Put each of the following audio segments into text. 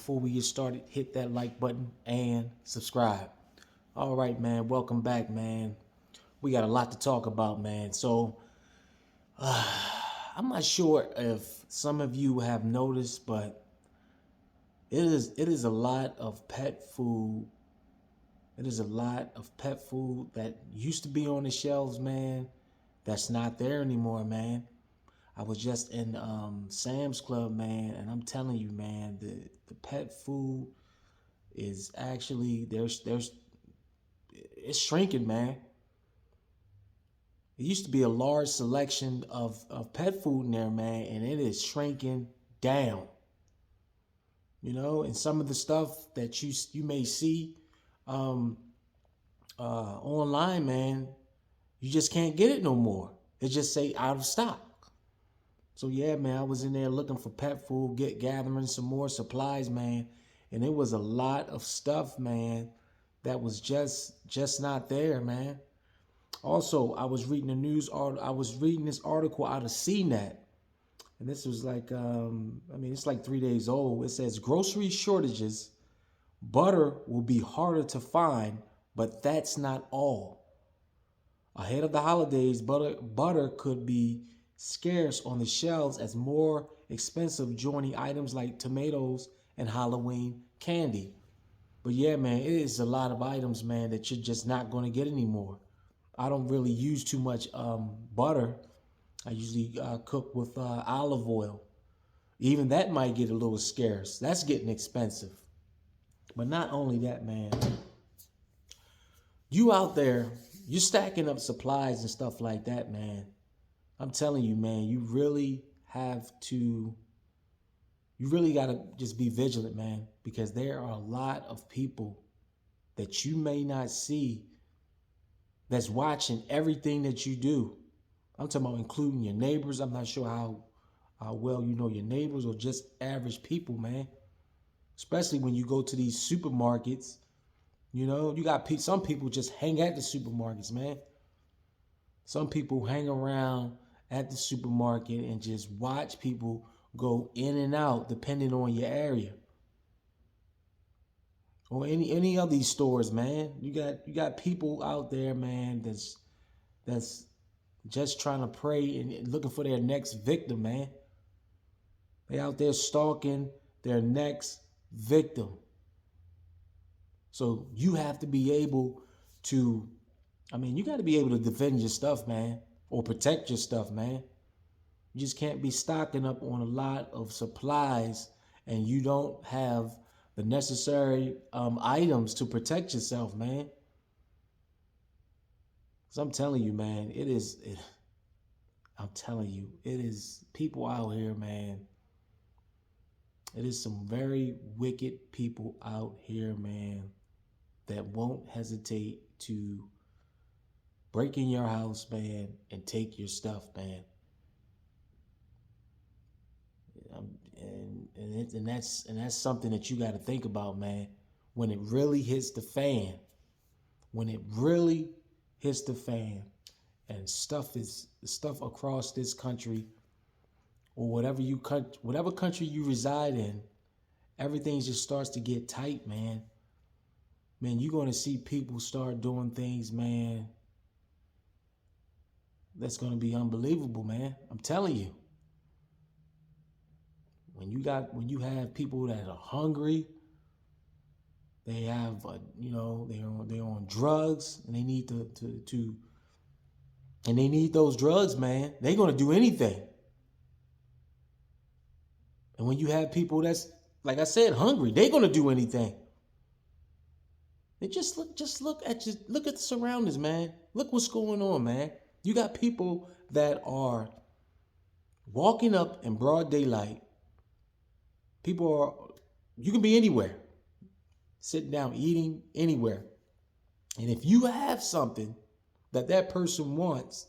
before we get started, hit that like button and subscribe. All right, man. Welcome back, man. We got a lot to talk about, man. So I'm not sure if some of you have noticed, but it is a lot of pet food. It is a lot of pet food that used to be on the shelves, man. That's not there anymore, man. I was just in Sam's Club, man, and I'm telling you, man, the pet food is actually there's it's shrinking, man. It used to be a large selection of pet food in there, man, and it is shrinking down. And some of the stuff that you may see um, online, man, you just can't get it no more. It just say out of stock. So yeah, man, I was in there looking for pet food, gathering some more supplies, man, and it was a lot of stuff, man, that was just not there, man. Also, I was reading the news art. I was reading this article out of CNET, and this was like, it's like 3 days old. It says grocery shortages, butter will be harder to find, but that's not all. Ahead of the holidays, butter could be scarce on the shelves as more expensive joining items like tomatoes and Halloween candy. But yeah, man, it is a lot of items, man, that you're just not going to get anymore. I don't really use too much butter. I usually cook with olive oil. Even that might get a little scarce. That's getting expensive. But not only that, man, you out there, you're stacking up supplies and stuff like that, man. I'm telling you, man, you really got to just be vigilant, man, because there are a lot of people that you may not see that's watching everything that you do. I'm talking about including your neighbors. I'm not sure how well you know your neighbors or just average people, man. Especially when you go to these supermarkets. You got some people just hang at the supermarkets, man. Some people hang around at the supermarket and just watch people go in and out depending on your area. Or any of these stores, man. You got people out there, man, that's just trying to pray and looking for their next victim, man. They out there stalking their next victim. So you have to be able to, you got to be able to defend your stuff, man, or protect your stuff, man. You just can't be stocking up on a lot of supplies and you don't have the necessary items to protect yourself, man. So I'm telling you, man, I'm telling you, it is people out here, man. It is some very wicked people out here, man, that won't hesitate to break in your house, man, and take your stuff, man. And that's something that you got to think about, man. When it really hits the fan, when it really hits the fan, and stuff across this country or whatever country you reside in, everything just starts to get tight, man. Man, you're going to see people start doing things, man, that's going to be unbelievable, man. I'm telling you. When you have people that are hungry, they have they're on drugs and they need to and they need those drugs, man. They're going to do anything. And when you have people that's, like I said, hungry, they're going to do anything. They look at the surroundings, man. Look what's going on, man. You got people that are walking up in broad daylight. You can be anywhere, sitting down, eating anywhere. And if you have something that person wants,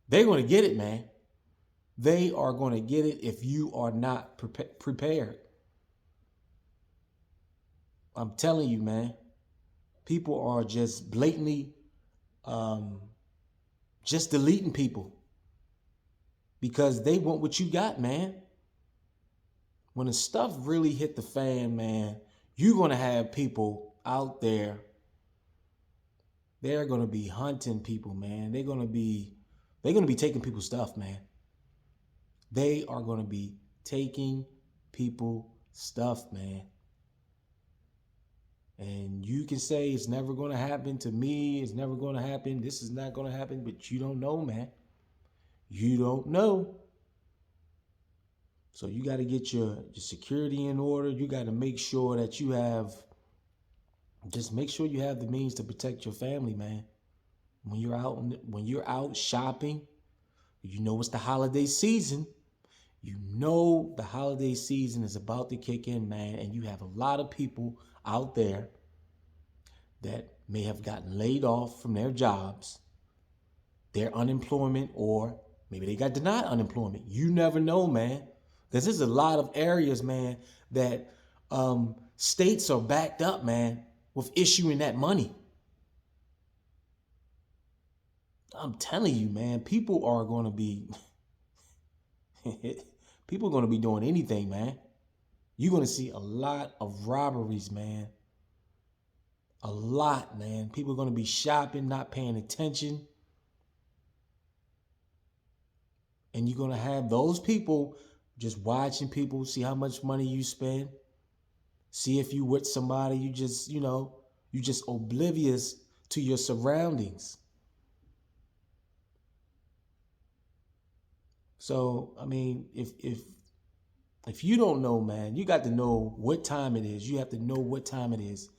they're going to get it, man. They are going to get it if you are not prepared. I'm telling you, man. People are just blatantly just deleting people because they want what you got, man. when the stuff really hit the fan, man, you're going to have people out there. They're going to be hunting people, man. They're going to be taking people's stuff, man. They are going to be taking people stuff, man. And you can say it's never going to happen to me. It's never going to happen. This is not going to happen. But you don't know, man. You don't know. So you got to get your security in order. You got to make sure that just make sure you have the means to protect your family, man. When you're out shopping, you know it's the holiday season. You know the holiday season is about to kick in, man, and you have a lot of people out there that may have gotten laid off from their jobs, their unemployment, or maybe they got denied unemployment. You never know, man, because there's a lot of areas, man, that states are backed up, man, with issuing that money. I'm telling you, man, people are going to be people are going to be doing anything, man. You're going to see a lot of robberies, man. A lot, man. People are going to be shopping, not paying attention. And you're going to have those people just watching people, see how much money you spend. See if you with somebody, you just oblivious to your surroundings. So, I mean, if you don't know, man, you got to know what time it is. You have to know what time it is.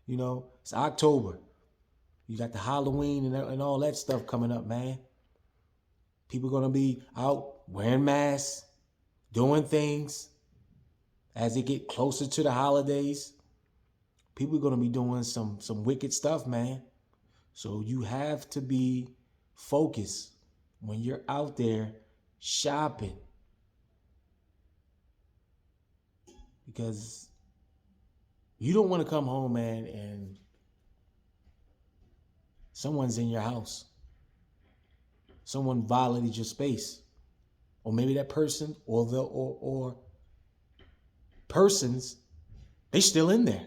You know, it's October. You got the Halloween and all that stuff coming up, man. People are going to be out wearing masks, doing things as they get closer to the holidays. People are going to be doing some wicked stuff, man. So you have to be focused when you're out there shopping. Because you don't want to come home, man, and someone's in your house. Someone violated your space. Or maybe that person or persons, they still in there.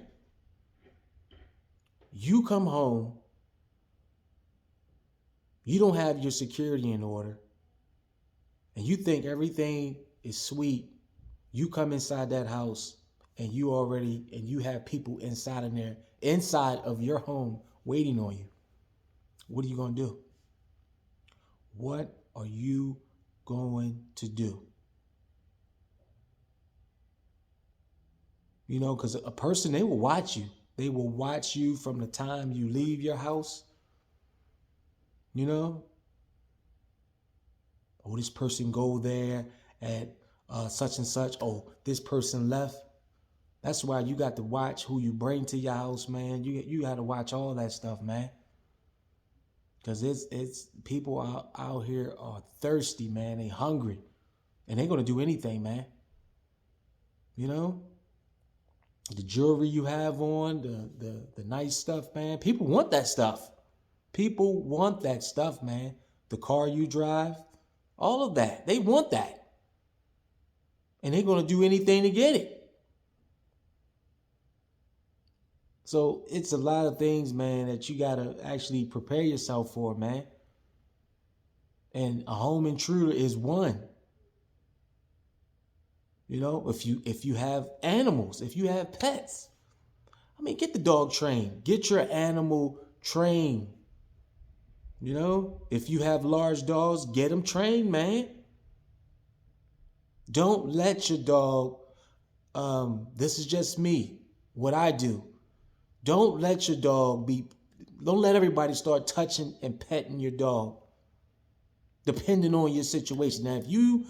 You come home, you don't have your security in order, and you think everything is sweet. You come inside that house and you have people inside of your home waiting on you. What are you going to do? What are you going to do? You know, because a person, they will watch you. They will watch you from the time you leave your house. You know, oh, this person go there at such and such. Oh, this person left. That's why you got to watch who you bring to your house, man. You got to watch all that stuff, man. Because it's people out here are thirsty, man. They hungry. And they're going to do anything, man. You know? The jewelry you have on, the nice stuff, man. People want that stuff. People want that stuff, man. The car you drive, all of that. They want that. And they're going to do anything to get it. So it's a lot of things, man, that you got to actually prepare yourself for, man. And a home intruder is one. You know, if you have animals, if you have pets, I mean, get the dog trained. Get your animal trained. You know, if you have large dogs, get them trained, man. Don't let your dog, this is just me, what I do. Don't let your dog don't let everybody start touching and petting your dog, depending on your situation. Now, if you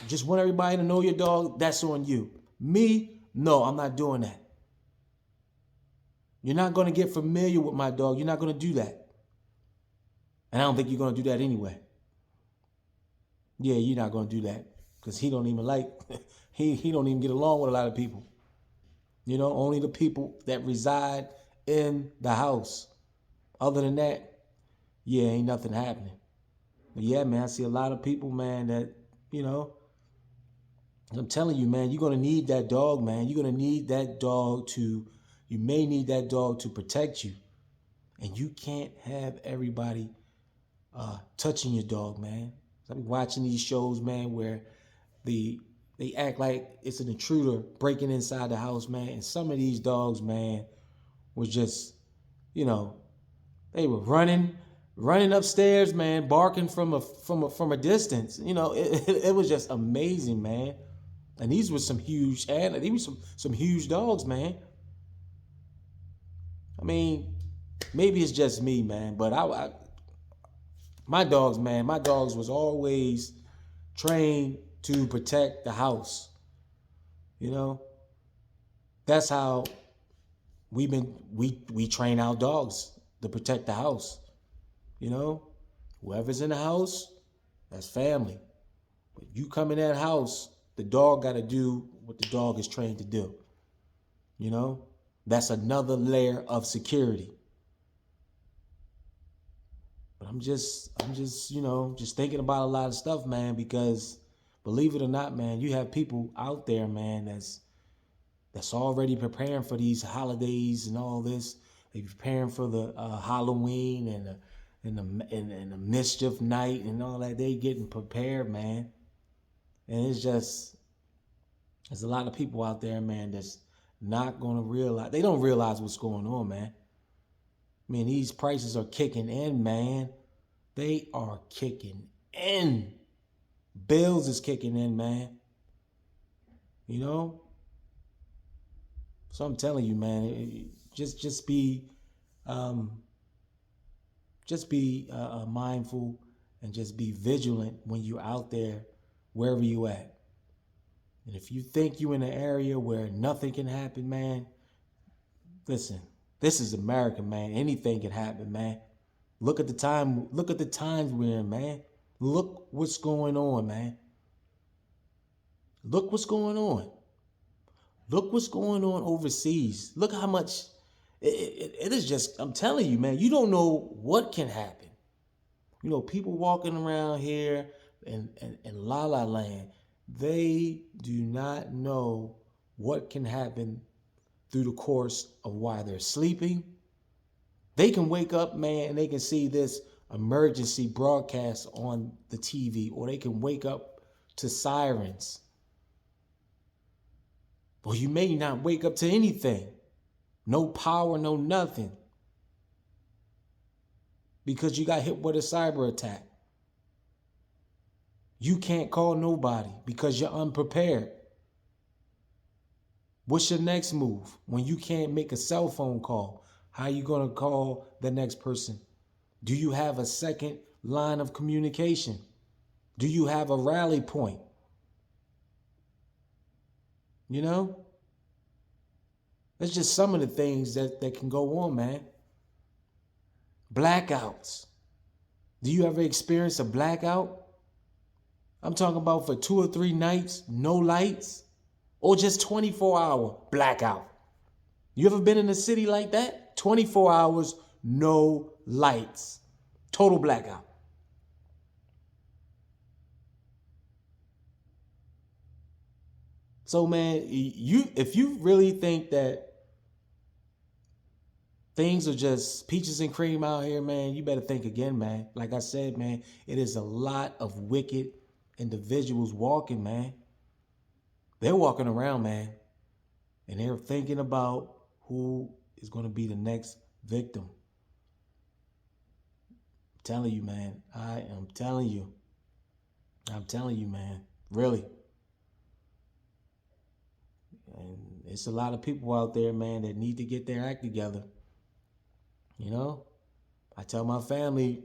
just want everybody to know your dog, that's on you. Me, no, I'm not doing that. You're not going to get familiar with my dog. You're not going to do that. And I don't think you're going to do that anyway. Yeah, you're not going to do that because he don't even he don't even get along with a lot of people. You know, only the people that reside in the house. Other than that, yeah, ain't nothing happening. But yeah, man, I see a lot of people, man, that, you know, I'm telling you, man, you're gonna need that dog, man. You're gonna need that dog to, you may need that dog to protect you. And you can't have everybody touching your dog, man. I be watching these shows, man, where the they act like it's an intruder breaking inside the house, man. And some of these dogs, man, was just, you know, they were running upstairs, man, barking from a distance. It was just amazing, man. And these were some huge and these were some huge dogs, man. I mean, maybe it's just me, man, but my dogs, man, my dogs was always trained to protect the house. You know, that's how we train our dogs to protect the house. You know, whoever's in the house, that's family. But you come in that house, the dog got to do what the dog is trained to do. You know, that's another layer of security. But I'm just, just thinking about a lot of stuff, man, because believe it or not, man, you have people out there, man, that's already preparing for these holidays and all this. They preparing for the Halloween and the mischief night and all that. They getting prepared, man. And there's a lot of people out there, man, that's not gonna realize. They don't realize what's going on, man. I mean, these prices are kicking in, man. They are kicking in. Bills is kicking in, man. You know? So I'm telling you, man, just be um, mindful and just be vigilant when you're out there, wherever you at. And if you think you're in an area where nothing can happen, man, listen, this is America, man. Anything can happen, man. Look at the time. Look at the times we're in, man. Look what's going on, man. Look what's going on. Look what's going on overseas. Look how much it is just, I'm telling you, man, you don't know what can happen. People walking around here in La La Land, they do not know what can happen through the course of while they're sleeping. They can wake up, man, and they can see this emergency broadcast on the TV, or they can wake up to sirens. Or you may not wake up to anything. No power, no nothing. Because you got hit with a cyber attack. You can't call nobody because you're unprepared. What's your next move when you can't make a cell phone call? How are you going to call the next person? Do you have a second line of communication? Do you have a rally point? You know? That's just some of the things that can go on, man. Blackouts. Do you ever experience a blackout? I'm talking about for 2 or 3 nights, no lights, or just 24-hour blackout. You ever been in a city like that? 24 hours, no lights. Total blackout. So, man, if you really think that things are just peaches and cream out here, man, you better think again, man. Like I said, man, it is a lot of wicked individuals walking, man. They're walking around, man, and they're thinking about who is going to be the next victim. I'm telling you, man. I am telling you. I'm telling you, man. Really. And it's a lot of people out there, man, that need to get their act together. I tell my family,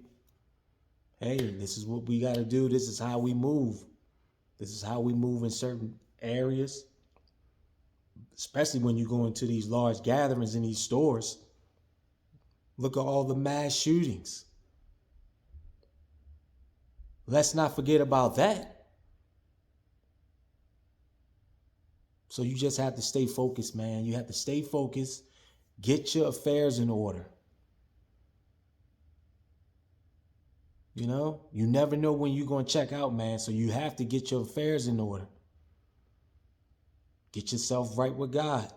hey, this is what we got to do. This is how we move. This is how we move in certain areas, especially when you go into these large gatherings in these stores. Look at all the mass shootings. Let's not forget about that. So you just have to stay focused, man. You have to stay focused. Get your affairs in order. You never know when you're going to check out, man. So you have to get your affairs in order. Get yourself right with God.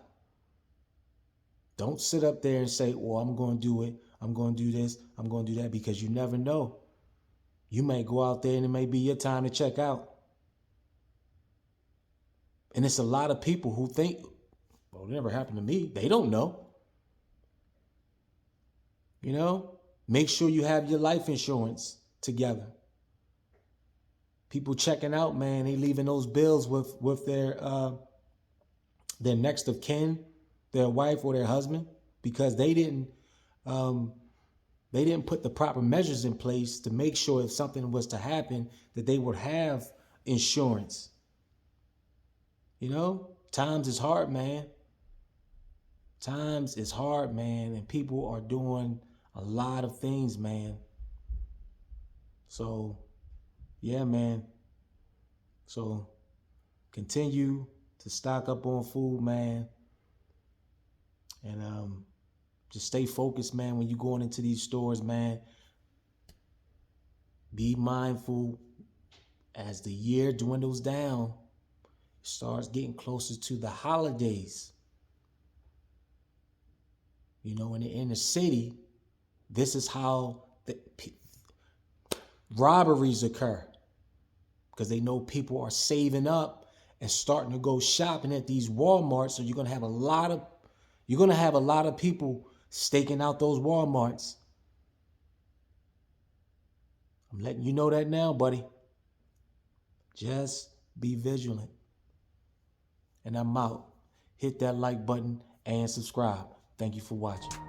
Don't sit up there and say, well, I'm going to do it. I'm going to do this. I'm going to do that, because you never know. You may go out there and it may be your time to check out. And it's a lot of people who think, well, it never happened to me. They don't know. You know, make sure you have your life insurance together. People checking out, man, they leaving those bills with their next of kin, their wife or their husband, because they didn't put the proper measures in place to make sure if something was to happen that they would have insurance. You know, times is hard, man. Times is hard, man, and people are doing a lot of things, man. So, yeah, man. So, continue to stock up on food, man. And just stay focused, man, when you're going into these stores, man. Be mindful as the year dwindles down, it starts getting closer to the holidays. You know, in the inner city, this is how the robberies occur, because they know people are saving up and starting to go shopping at these Walmarts. So you're gonna have a lot of people staking out those Walmarts. I'm letting you know that now, buddy. Just be vigilant. And I'm out. Hit that like button and subscribe. Thank you for watching.